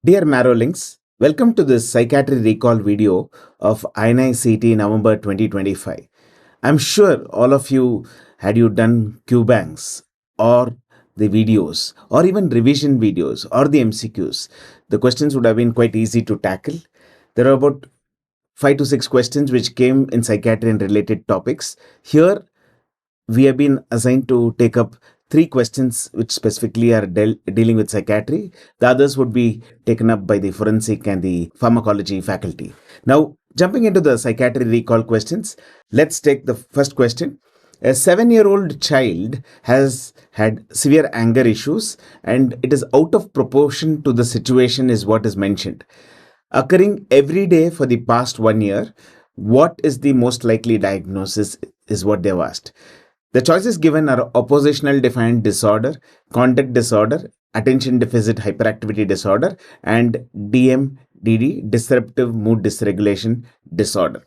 Dear Marrowlings, welcome to this Psychiatry Recall video of INI-CET November 2025. I'm sure all of you had you done Q-banks or the videos or even revision videos or the MCQs. The questions would have been quite easy to tackle. There are about 5 to 6 questions which came in psychiatry and related topics. Here we have been assigned to take up 3 questions which specifically are dealing with psychiatry. The others would be taken up by the forensic and the pharmacology faculty. Now, jumping into the psychiatry recall questions, let's take the first question. A 7-year-old child has had severe anger issues and it is out of proportion to the situation, is what is mentioned. Occurring every day for the past 1 year, what is the most likely diagnosis, is what they've asked. The choices given are oppositional defiant disorder, conduct disorder, attention deficit hyperactivity disorder, and DMDD, disruptive mood dysregulation disorder.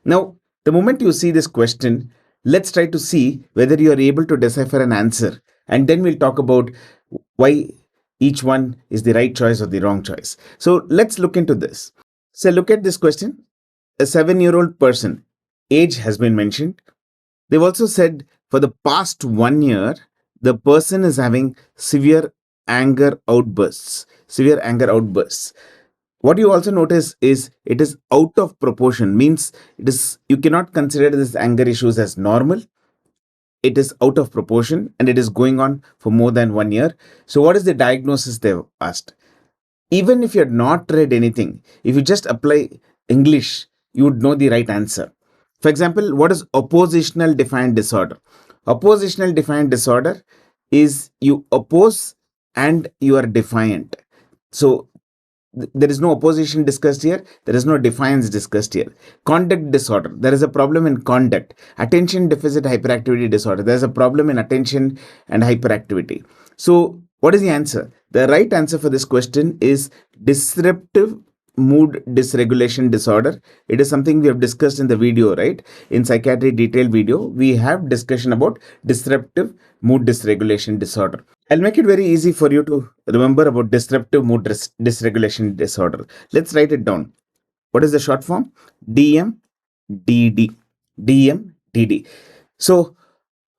Now, the moment you see this question, let's try to see whether you are able to decipher an answer, and then we'll talk about why each one is the right choice or the wrong choice. So let's look into this. So look at this question. A 7-year-old person, age has been mentioned. They've also said for the past 1 year, the person is having severe anger outbursts. Severe anger outbursts. What you also notice is it is out of proportion, means you cannot consider this anger issues as normal. It is out of proportion and it is going on for more than 1 year. So what is the diagnosis they've asked? Even if you had not read anything, if you just apply English, you would know the right answer. For example, what is oppositional defiant disorder? Oppositional defiant disorder is you oppose and you are defiant. So there is no opposition discussed here. There is no defiance discussed here. Conduct disorder. There is a problem in conduct. Attention deficit hyperactivity disorder. There is a problem in attention and hyperactivity. So what is the answer? The right answer for this question is disruptive mood dysregulation disorder. It is something we have discussed in the video, right? In psychiatry detailed video, we have discussion about disruptive mood dysregulation disorder. I'll make it very easy for you to remember about disruptive mood dysregulation disorder. Let's write it down. What is the short form? DMDD. DMDD. So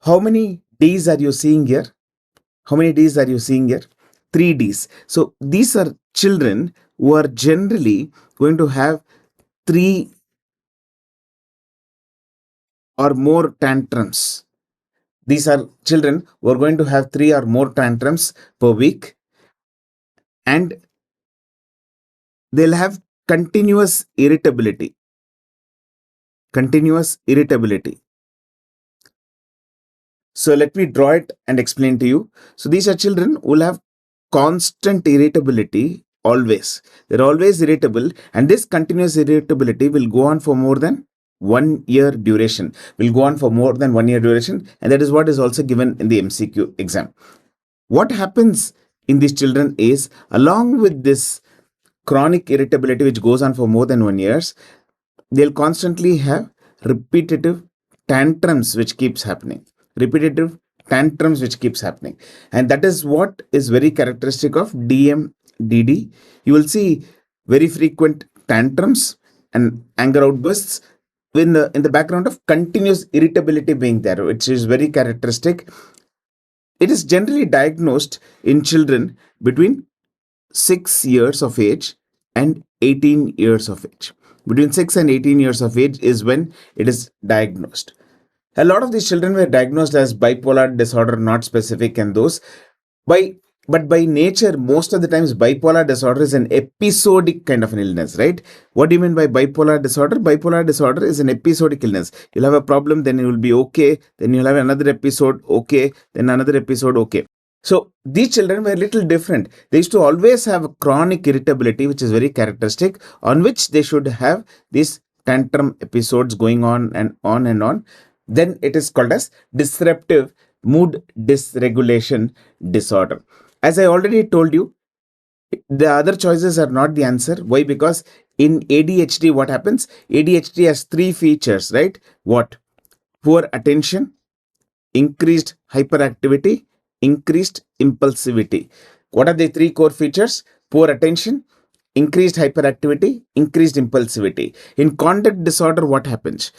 how many D's are you seeing here? How many D's are you seeing here? 3 D's. So these are children who are generally going to have 3 or more tantrums. These are children who are going to have 3 or more tantrums per week, and they'll have continuous irritability. Continuous irritability. So let me draw it and explain to you. So these are children who will have constant irritability always. They're always irritable, and this continuous irritability will go on for more than 1 year duration. Will go on for more than 1 year duration, and that is what is also given in the MCQ exam. What happens in these children is, along with this chronic irritability which goes on for more than 1 year, they'll constantly have repetitive tantrums which keeps happening. Repetitive tantrums which keeps happening. And that is what is very characteristic of DMDD. You will see very frequent tantrums and anger outbursts in the background of continuous irritability being there, which is very characteristic. It is generally diagnosed in children between 6 years of age and 18 years of age. Between 6 and 18 years of age is when it is diagnosed. A lot of these children were diagnosed as bipolar disorder, not specific, and those but by nature, most of the times bipolar disorder is an episodic kind of an illness, right? What do you mean by bipolar disorder? Bipolar disorder is an episodic illness. You'll have a problem, then you will be okay, then you'll have another episode, okay, then another episode, okay. So these children were a little different. They used to always have chronic irritability, which is very characteristic, on which they should have these tantrum episodes going on and on and on. Then it is called as disruptive mood dysregulation disorder. As I already told you, the other choices are not the answer. Why? Because in ADHD, what happens? ADHD has 3 features, right? What? Poor attention, increased hyperactivity, increased impulsivity. What are the 3 core features? Poor attention, increased hyperactivity, increased impulsivity. In conduct disorder, what happens?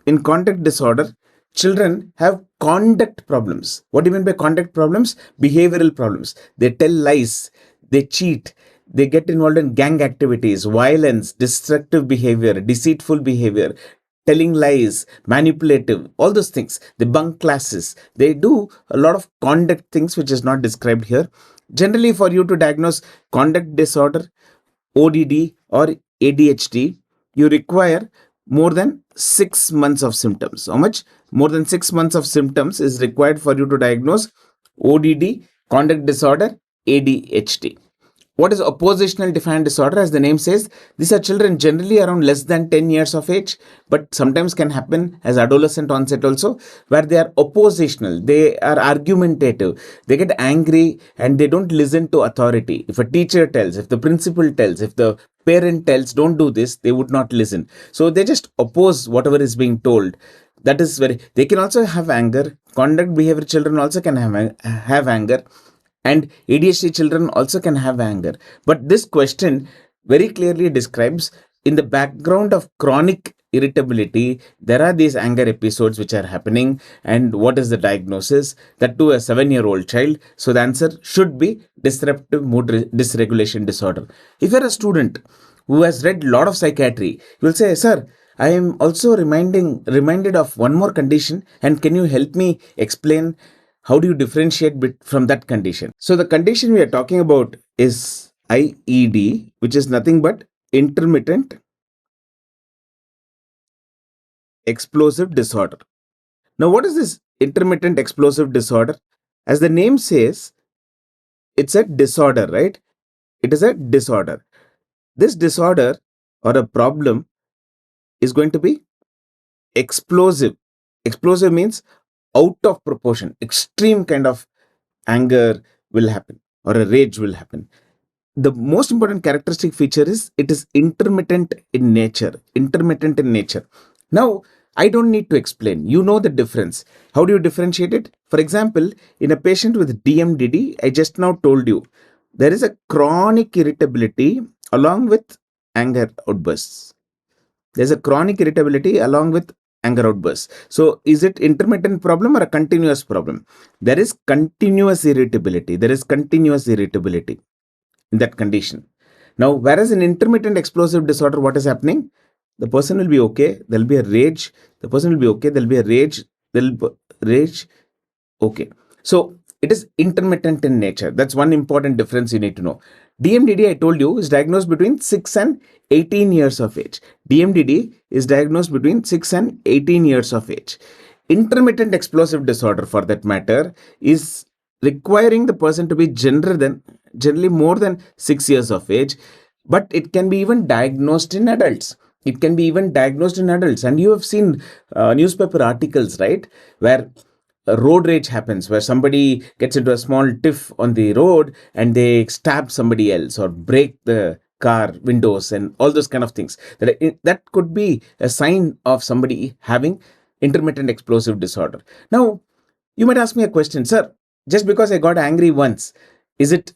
In conduct disorder, children have conduct problems. What do you mean by conduct problems? Behavioral problems. They tell lies, they cheat, they get involved in gang activities, violence, destructive behavior, deceitful behavior, telling lies, manipulative, all those things. They bunk classes. They do a lot of conduct things which is not described here. Generally, for you to diagnose conduct disorder, ODD, or ADHD, you require more than 6 months of symptoms. How much? More than 6 months of symptoms is required for you to diagnose ODD, conduct disorder, ADHD. What is oppositional defiant disorder? As the name says, these are children generally around less than 10 years of age, but sometimes can happen as adolescent onset also, where they are oppositional, they are argumentative, they get angry and they don't listen to authority. If a teacher tells, if the principal tells, if the parent tells, don't do this, they would not listen. So they just oppose whatever is being told. That is very, they can also have anger. Conduct behavior children also can have anger, and ADHD children also can have anger. But this question very clearly describes, in the background of chronic irritability, there are these anger episodes which are happening. And what is the diagnosis? That to a 7-year-old child. So the answer should be disruptive mood dysregulation disorder. If you're a student who has read a lot of psychiatry, you will say, sir, I am also reminded of one more condition, and can you help me explain how do you differentiate from that condition? So the condition we are talking about is IED, which is nothing but intermittent explosive disorder. Now, what is this intermittent explosive disorder? As the name says, it's a disorder, right? It is a disorder. This disorder or a problem is going to be explosive. Explosive means out of proportion, extreme kind of anger will happen or a rage will happen. The most important characteristic feature is it is intermittent in nature. Intermittent in nature. Now, I don't need to explain. You know the difference. How do you differentiate it? For example, in a patient with DMDD, I just now told you, there is a chronic irritability along with anger outbursts. There's a chronic irritability along with anger outbursts. So is it intermittent problem or a continuous problem? There is continuous irritability. There is continuous irritability in that condition. Now, whereas in intermittent explosive disorder, what is happening? The person will be okay. There'll be a rage. The person will be okay. There'll be a rage. There'll be rage. Okay. So it is intermittent in nature. That's one important difference you need to know. DMDD, I told you, is diagnosed between 6 and 18 years of age. DMDD is diagnosed between 6 and 18 years of age. Intermittent explosive disorder, for that matter, is requiring the person to be generally more than 6 years of age, but it can be even diagnosed in adults. It can be even diagnosed in adults. And you have seen newspaper articles, right, where road rage happens, where somebody gets into a small tiff on the road and they stab somebody else or break the car windows and all those kind of things. That could be a sign of somebody having intermittent explosive disorder. Now, you might ask me a question, sir, just because I got angry once, is it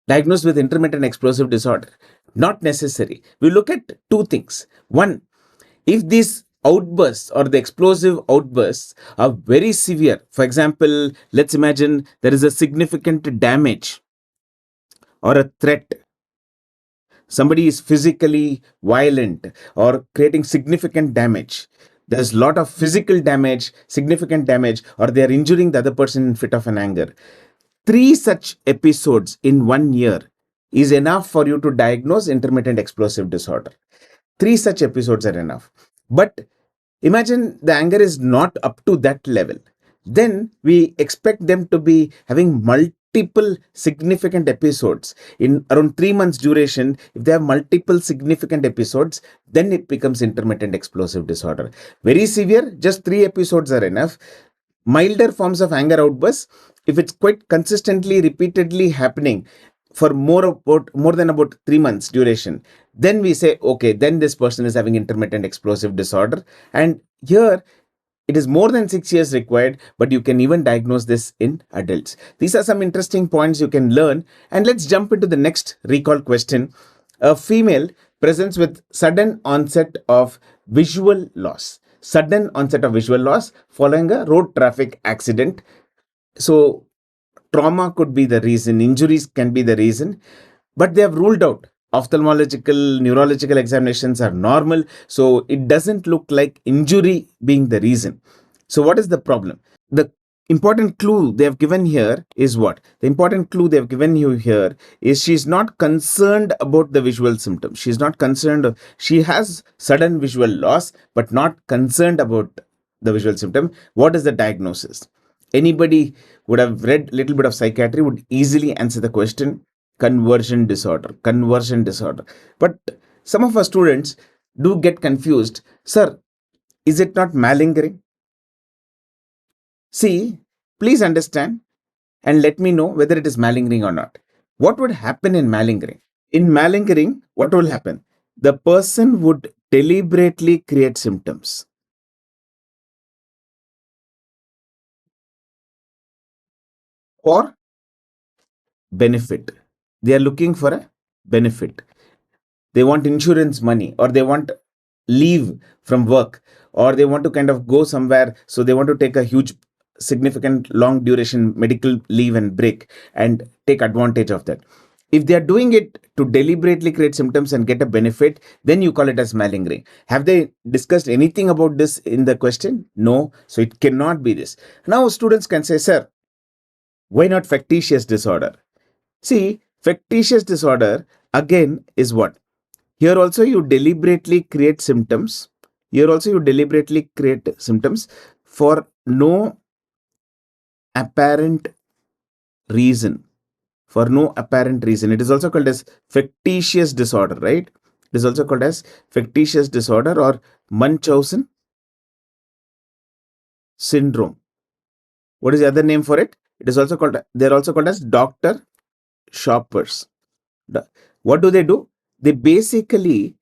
diagnosed with intermittent explosive disorder? Not necessary. We look at two things. One, if these outbursts or the explosive outbursts are very severe, for example, let's imagine there is a significant damage or a threat. Somebody is physically violent or creating significant damage. There's a lot of physical damage, significant damage, or they are injuring the other person in fit of an anger. 3 such episodes in 1 year is enough for you to diagnose intermittent explosive disorder. 3 such episodes are enough. But imagine the anger is not up to that level. Then we expect them to be having multiple significant episodes in around 3 months duration. If they have multiple significant episodes, then it becomes intermittent explosive disorder. Very severe, just 3 episodes are enough. Milder forms of anger outbursts, if it's quite consistently, repeatedly happening for more than about 3 months duration, then we say, okay, then this person is having intermittent explosive disorder. And here it is more than 6 years required, but you can even diagnose this in adults. These are some interesting points you can learn. And let's jump into the next recall question. A female presents with sudden onset of visual loss. Sudden onset of visual loss following a road traffic accident. So, trauma could be the reason, injuries can be the reason, but they have ruled out ophthalmological, neurological examinations are normal. So, it doesn't look like injury being the reason. So, what is the problem? The important clue they have given here is what? The important clue they have given you here is she's not concerned about the visual symptoms. She's not concerned. She has sudden visual loss, but not concerned about the visual symptom. What is the diagnosis? Anybody would have read a little bit of psychiatry would easily answer the question: conversion disorder. Conversion disorder. But some of our students do get confused. Sir, is it not malingering? See, please understand and let me know whether it is malingering or not. What would happen in malingering? In malingering, what will happen? The person would deliberately create symptoms for benefit. They are looking for a benefit. They want insurance money, or they want leave from work, or they want to kind of go somewhere, so they want to take a huge significant long duration medical leave and break and take advantage of that. If they are doing it to deliberately create symptoms and get a benefit, then you call it as malingering. Have they discussed anything about this in the question? No. So it cannot be this. Now students can say, sir, why not factitious disorder? See, factitious disorder again is what? Here also you deliberately create symptoms. Here also you deliberately create symptoms for no apparent reason. For no apparent reason. It is also called as factitious disorder, right? It is also called as factitious disorder or Munchausen syndrome. What is the other name for it? It is also called, they are also called as Dr. Shoppers. What do? They basically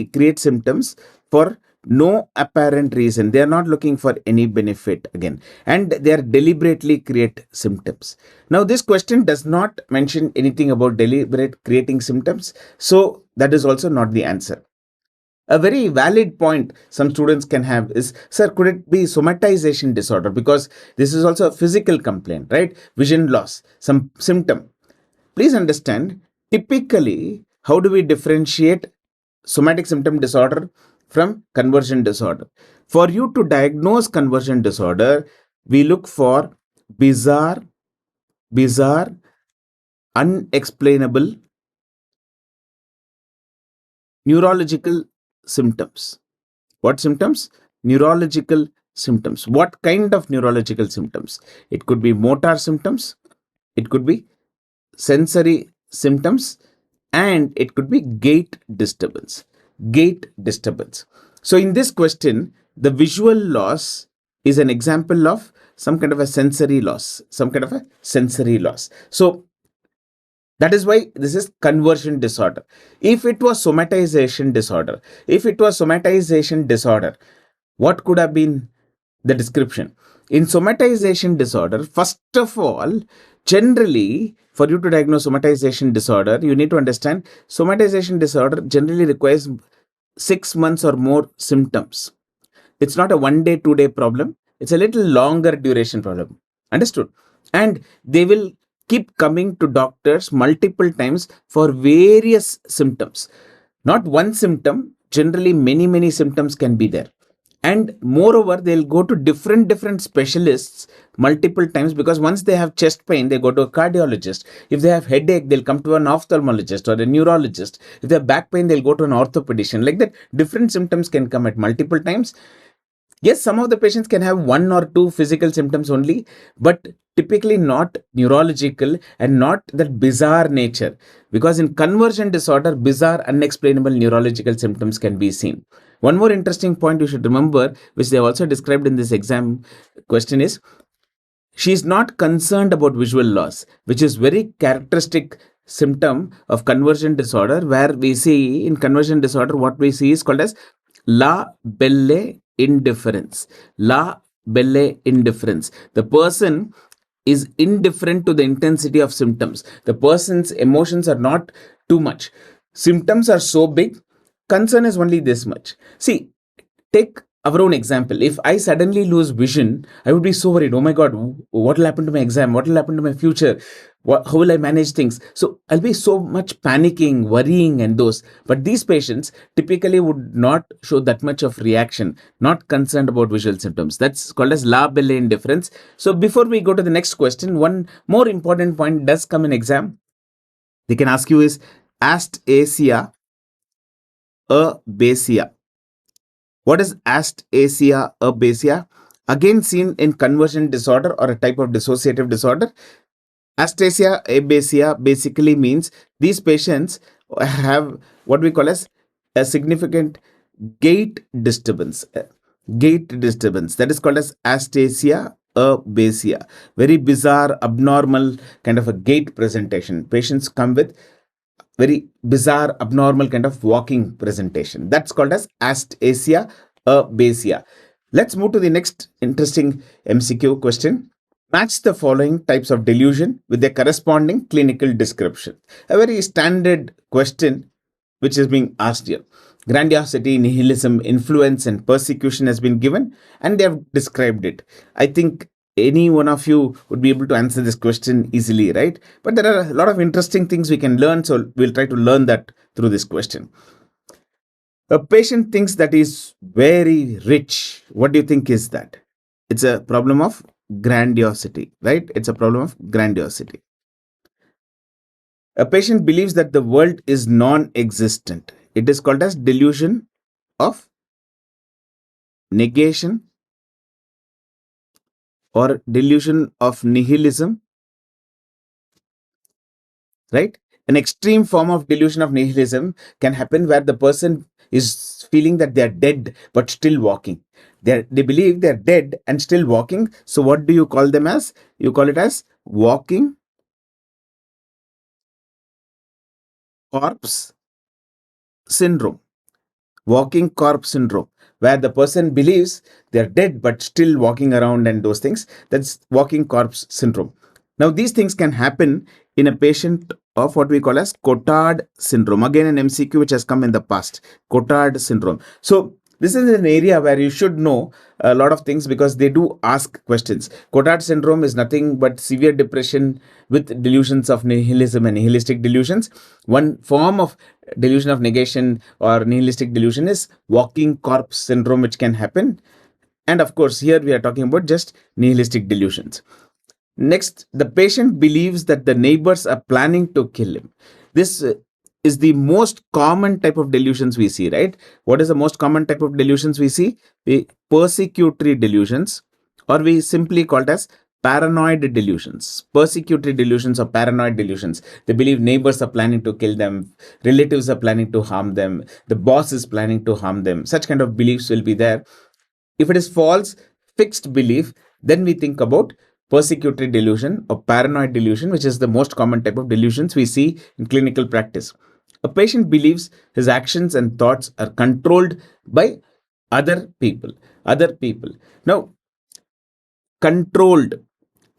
create symptoms for no apparent reason. They are not looking for any benefit again, and they are deliberately create symptoms. Now this question does not mention anything about deliberate creating symptoms, so that is also not the answer. A very valid point some students can have is, sir, could it be somatization disorder? Because this is also a physical complaint, right? Vision loss, some symptom. Please understand, typically, how do we differentiate somatic symptom disorder from conversion disorder? For you to diagnose conversion disorder, we look for bizarre, unexplainable neurological symptoms. What symptoms? Neurological symptoms. What kind of neurological symptoms? It could be motor symptoms, it could be sensory symptoms, and it could be gait disturbance. Gait disturbance. So in this question, the visual loss is an example of some kind of a sensory loss, So that is why this is conversion disorder. If it was somatization disorder, what could have been the description? In somatization disorder, first of all, generally, for you to diagnose somatization disorder, you need to understand somatization disorder generally requires 6 months or more symptoms. It's not a 1 day, 2 day problem. It's a little longer duration problem. Understood? And they will keep coming to doctors multiple times for various symptoms. Not one symptom, generally many symptoms can be there. And moreover, they'll go to different specialists multiple times, because once they have chest pain, they go to a cardiologist. If they have headache, they'll come to an ophthalmologist or a neurologist. If they have back pain, they'll go to an orthopedician. Like that, different symptoms can come at multiple times. Yes, some of the patients can have 1 or 2 physical symptoms only, but typically not neurological and not that bizarre nature. Because in conversion disorder, bizarre, unexplainable neurological symptoms can be seen. One more interesting point you should remember, which they have also described in this exam question, is she is not concerned about visual loss, which is very characteristic symptom of conversion disorder, where we see in conversion disorder, what we see is called as la belle indifference. La belle indifference. The person is indifferent to the intensity of symptoms. The person's emotions are not too much. Symptoms are so big, concern is only this much. See, take our own example. If I suddenly lose vision, I would be so worried. Oh my God, what will happen to my exam? What will happen to my future? How will I manage things? So I'll be so much panicking, worrying, and those. But these patients typically would not show that much of reaction, not concerned about visual symptoms. That's called as labile indifference. So before we go to the next question, one more important point does come in exam. They can ask you is astasia abasia. What is astasia abasia? Again seen in conversion disorder or a type of dissociative disorder. Astasia abasia basically means these patients have what we call as a significant gait disturbance. Gait disturbance, that is called as astasia abasia. Very bizarre, abnormal kind of a gait presentation. Patients come with very bizarre, abnormal kind of walking presentation. That's called as astasia abasia. Let's move to the next interesting MCQ question. Match the following types of delusion with their corresponding clinical description. A very standard question which is being asked here. Grandiosity, nihilism, influence, and persecution has been given, and they have described it. I think any one of you would be able to answer this question easily, right? But there are a lot of interesting things we can learn, so we'll try to learn that through this question. A patient thinks that is very rich. What do you think is that? It's a problem of grandiosity, right? It's a problem of grandiosity. A patient believes that the world is non-existent. It is called as delusion of negation or delusion of nihilism, right? An extreme form of delusion of nihilism can happen where the person is feeling that they are dead but still walking. They believe they're dead and still walking. So what do you call them as? You call it as walking corpse syndrome. Walking corpse syndrome, where the person believes they're dead but still walking around and those things. That's walking corpse syndrome. Now, these things can happen in a patient of what we call as Cotard syndrome. Again, an MCQ which has come in the past. Cotard syndrome. So, this is an area where you should know a lot of things because they do ask questions. Cotard syndrome is nothing but severe depression with delusions of nihilism and nihilistic delusions. One form of delusion of negation or nihilistic delusion is walking corpse syndrome, which can happen. And of course, here we are talking about just nihilistic delusions. Next, the patient believes that the neighbors are planning to kill him. This is the most common type of delusions we see, right? What is the most common type of delusions we see? The persecutory delusions, or we simply called as paranoid delusions. Persecutory delusions or paranoid delusions. They believe neighbors are planning to kill them, relatives are planning to harm them, the boss is planning to harm them. Such kind of beliefs will be there. If it is false, fixed belief, then we think about persecutory delusion or paranoid delusion, which is the most common type of delusions we see in clinical practice. A patient believes his actions and thoughts are controlled by other people. Other people. Now, controlled.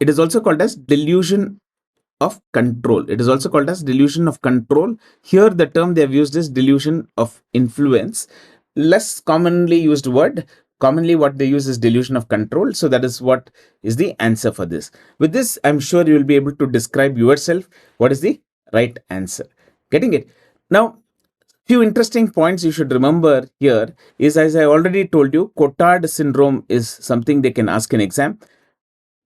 It is also called as delusion of control. It is also called as delusion of control. Here, the term they have used is delusion of influence. Less commonly used word. Commonly, what they use is delusion of control. So that is what is the answer for this. With this, I'm sure you will be able to describe yourself what is the right answer. Getting it? Now, few interesting points you should remember here is, as I already told you, Cotard syndrome is something they can ask in exam.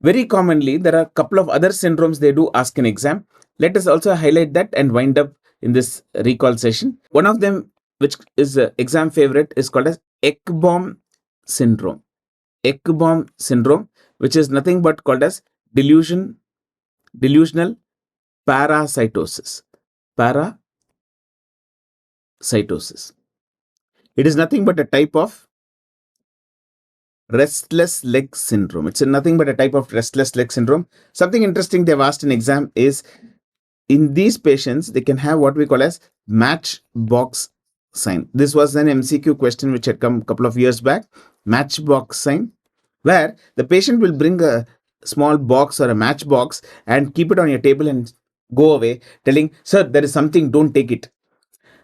Very commonly, there are a couple of other syndromes they do ask in exam. Let us also highlight that and wind up in this recall session. One of them, which is an exam favorite, is called as Ekbom syndrome. Ekbom syndrome, which is nothing but called as delusional parasitosis. Parasitosis. It is nothing but a type of restless leg syndrome. It's nothing but a type of restless leg syndrome. Something interesting they've asked in exam is, in these patients, they can have what we call as matchbox sign. This was an MCQ question which had come a couple of years back. Matchbox sign, where the patient will bring a small box or a matchbox and keep it on your table and go away telling, sir, there is something, don't take it.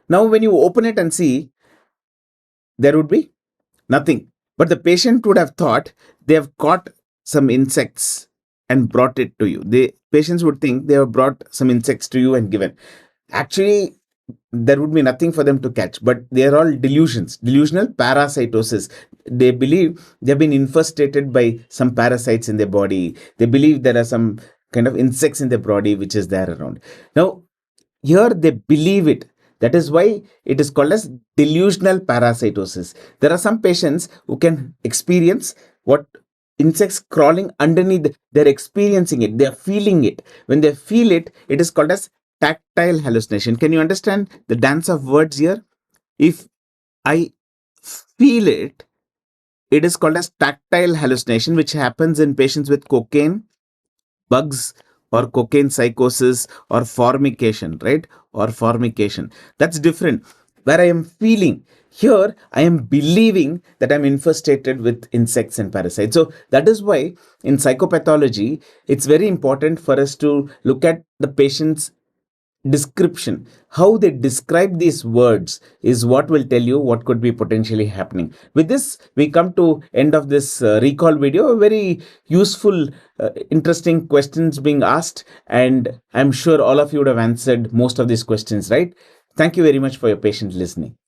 Now, when you open it and see, there would be nothing. But the patient would have thought they have caught some insects and brought it to you. The patients would think they have brought some insects to you and given. Actually, there would be nothing for them to catch, but they are all delusions, delusional parasitosis. They believe they've been infested by some parasites in their body. They believe there are some kind of insects in their body which is there around. Now, here they believe it. That is why it is called as delusional parasitosis. There are some patients who can experience what insects crawling underneath. They're experiencing it, they're feeling it. When they feel it, it is called as tactile hallucination. Can you understand the dance of words here? If I feel it, it is called as tactile hallucination, which happens in patients with cocaine bugs or cocaine psychosis or formication, right? Or formication. That's different. Where I am feeling, here I am believing that I'm infested with insects and parasites. So that is why in psychopathology, it's very important for us to look at the patient's description. How they describe these words is what will tell you what could be potentially happening. With this, we come to end of this recall video. Very useful, interesting questions being asked, and I'm sure all of you would have answered most of these questions, right? Thank you very much for your patient listening.